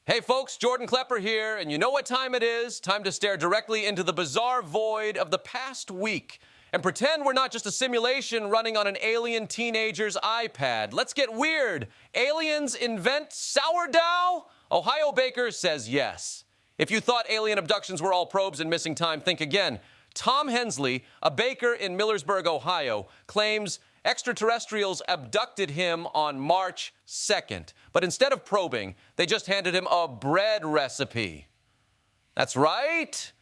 Hey folks, Jordan Klepper here, and you know what time it is? Time to stare directly into the bizarre void of the past week and pretend we're not just a simulation running on an alien teenager's iPad. Let's get weird. Aliens invent sourdough? Ohio baker says yes. If you thought alien abductions were all probes and missing time, think again. Tom Hensley, a baker in Millersburg, Ohio, claims extraterrestrials abducted him on March 2nd. But instead of probing, they just handed him a bread recipe. That's right.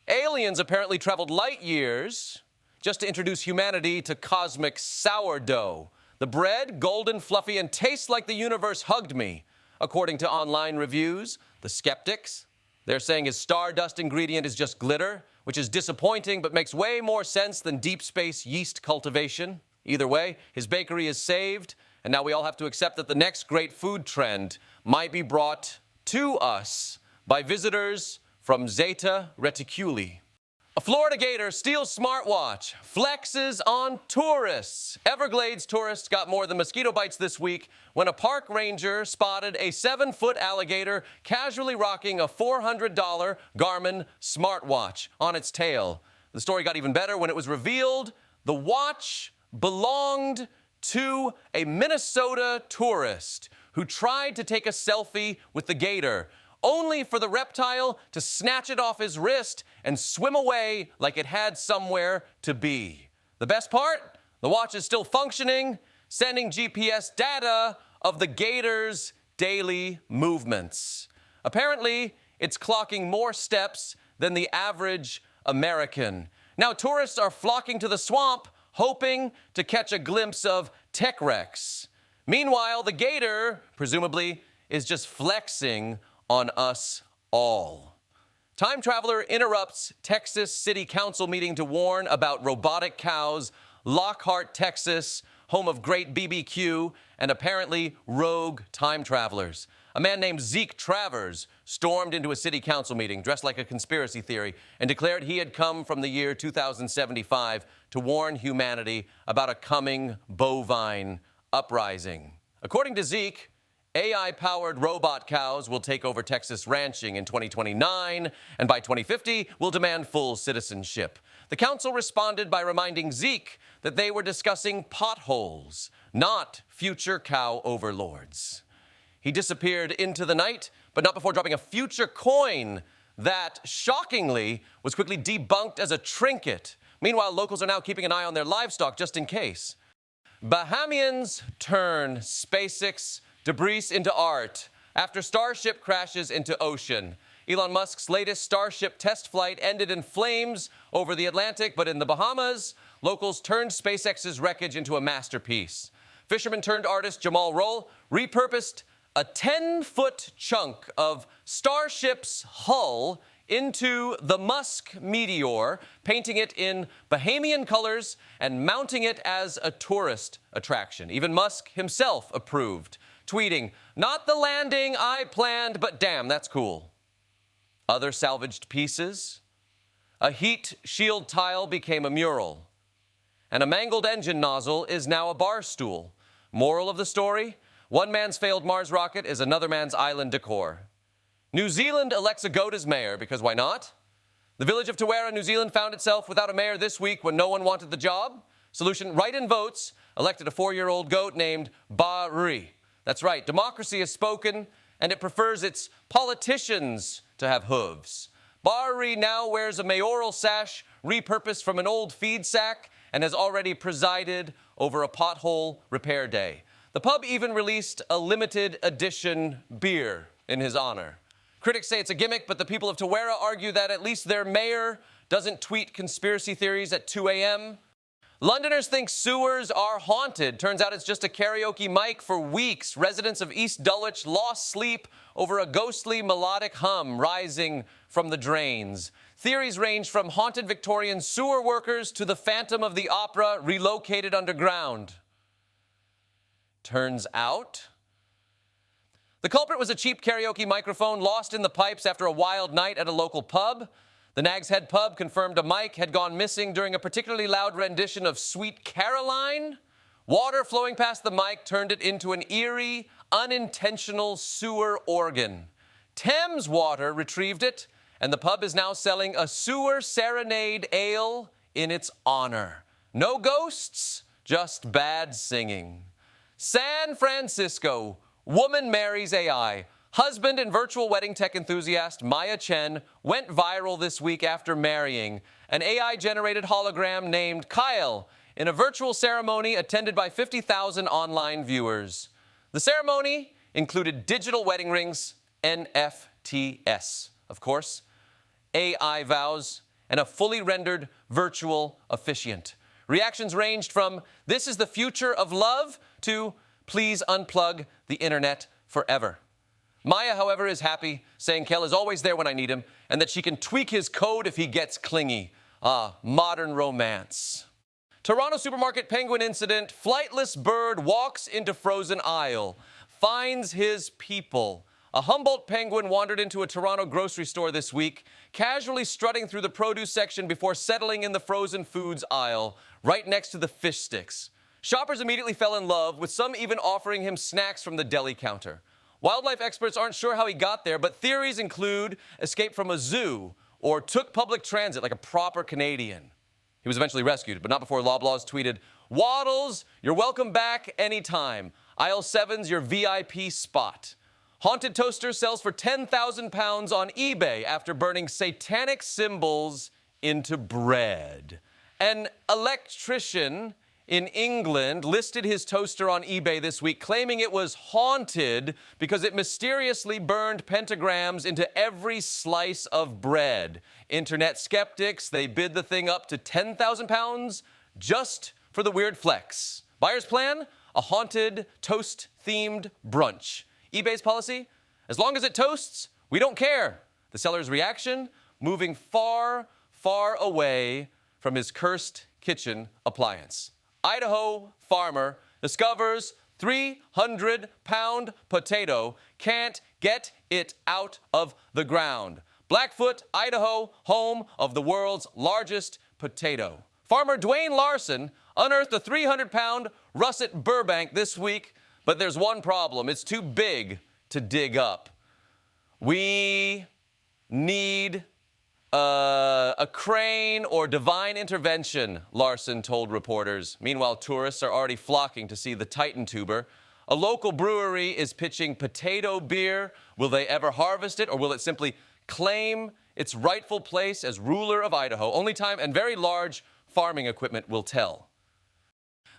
Aliens apparently traveled light years just to introduce humanity to cosmic sourdough. The bread, golden, fluffy, and tastes like the universe hugged me. According to online reviews, the skeptics, they're saying his stardust ingredient is just glitter, which is disappointing but makes way more sense than deep space yeast cultivation. Either way, his bakery is saved, and now we all have to accept that the next great food trend might be brought to us by visitors from Zeta Reticuli. A Florida gator steals smartwatch, flexes on tourists. Everglades tourists got more than mosquito bites this week when a park ranger spotted a 7-foot alligator casually rocking a $400 Garmin smartwatch on its tail. The story got even better when it was revealed the watch belonged to a Minnesota tourist who tried to take a selfie with the gator, only for the reptile to snatch it off his wrist and swim away like it had somewhere to be. The best part? The watch is still functioning, sending GPS data of the gator's daily movements. Apparently, it's clocking more steps than the average American. Now, tourists are flocking to the swamp, hoping to catch a glimpse of Tech Rex. Meanwhile, the gator, presumably, is just flexing on us all. Time traveler interrupts Texas City Council meeting to warn about robotic cows, Lockhart, Texas, home of great BBQ, and apparently rogue time travelers. A man named Zeke Travers stormed into a city council meeting dressed like a conspiracy theory and declared he had come from the year 2075 to warn humanity about a coming bovine uprising. According to Zeke, AI-powered robot cows will take over Texas ranching in 2029, and by 2050 will demand full citizenship. The council responded by reminding Zeke that they were discussing potholes, not future cow overlords. He disappeared into the night, but not before dropping a future coin that, shockingly, was quickly debunked as a trinket. Meanwhile, locals are now keeping an eye on their livestock just in case. Bahamians turn SpaceX debris into art after Starship crashes into ocean. Elon Musk's latest Starship test flight ended in flames over the Atlantic, but in the Bahamas, locals turned SpaceX's wreckage into a masterpiece. Fisherman-turned-artist Jamal Roll repurposed a 10-foot chunk of Starship's hull into the Musk meteor, painting it in Bahamian colors and mounting it as a tourist attraction. Even Musk himself approved, tweeting, "Not the landing I planned, but damn, that's cool." Other salvaged pieces. A heat shield tile became a mural, and a mangled engine nozzle is now a bar stool. Moral of the story? One man's failed Mars rocket is another man's island decor. New Zealand elects a goat as mayor, because why not? The village of Tawera, New Zealand, found itself without a mayor this week when no one wanted the job. Solution: write-in votes elected a 4-year-old goat named Parody. That's right, democracy is spoken, and it prefers its politicians to have hooves. Parody now wears a mayoral sash repurposed from an old feed sack and has already presided over a pothole repair day. The pub even released a limited edition beer in his honor. Critics say it's a gimmick, but the people of Tawera argue that at least their mayor doesn't tweet conspiracy theories at 2 a.m. Londoners think sewers are haunted. Turns out it's just a karaoke mic. For weeks, residents of East Dulwich lost sleep over a ghostly melodic hum rising from the drains. Theories range from haunted Victorian sewer workers to the Phantom of the Opera relocated underground. Turns out the culprit was a cheap karaoke microphone lost in the pipes after a wild night at a local pub. The Nag's Head pub confirmed a mic had gone missing during a particularly loud rendition of Sweet Caroline. Water flowing past the mic turned it into an eerie, unintentional sewer organ. Thames Water retrieved it, and the pub is now selling a sewer serenade ale in its honor. No ghosts, just bad singing. San Francisco, woman marries AI. Husband and virtual wedding tech enthusiast Maya Chen went viral this week after marrying an AI-generated hologram named Kyle in a virtual ceremony attended by 50,000 online viewers. The ceremony included digital wedding rings, NFTs, of course, AI vows, and a fully rendered virtual officiant. Reactions ranged from, "This is the future of love," to, "Please unplug the internet forever." Maya, however, is happy, saying Kel is always there when I need him, and that she can tweak his code if he gets clingy. Modern romance. Toronto supermarket penguin incident. Flightless bird walks into frozen aisle, finds his people. A Humboldt penguin wandered into a Toronto grocery store this week, casually strutting through the produce section before settling in the frozen foods aisle, right next to the fish sticks. Shoppers immediately fell in love, with some even offering him snacks from the deli counter. Wildlife experts aren't sure how he got there, but theories include escape from a zoo or took public transit like a proper Canadian. He was eventually rescued, but not before Loblaws tweeted, "Waddles, you're welcome back anytime. Aisle 7's your VIP spot." Haunted toaster sells for £10,000 on eBay after burning satanic symbols into bread. An electrician in England listed his toaster on eBay this week, claiming it was haunted because it mysteriously burned pentagrams into every slice of bread. Internet skeptics, they bid the thing up to £10,000 just for the weird flex. Buyer's plan? A haunted toast-themed brunch. eBay's policy? As long as it toasts, we don't care. The seller's reaction? Moving far, far away from his cursed kitchen appliance. Idaho farmer discovers 300-pound potato, can't get it out of the ground. Blackfoot, Idaho, home of the world's largest potato. Farmer Dwayne Larson unearthed a 300-pound russet Burbank this week, but there's one problem. It's too big to dig up. We need a crane or divine intervention, Larson told reporters. Meanwhile, tourists are already flocking to see the Titan tuber. A local brewery is pitching potato beer. Will they ever harvest it, or will it simply claim its rightful place as ruler of Idaho? Only time and very large farming equipment will tell.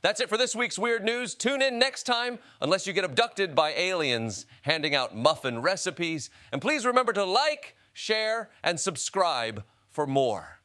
That's it for this week's Weird News. Tune in next time, unless you get abducted by aliens handing out muffin recipes. And please remember to like, share, and subscribe for more.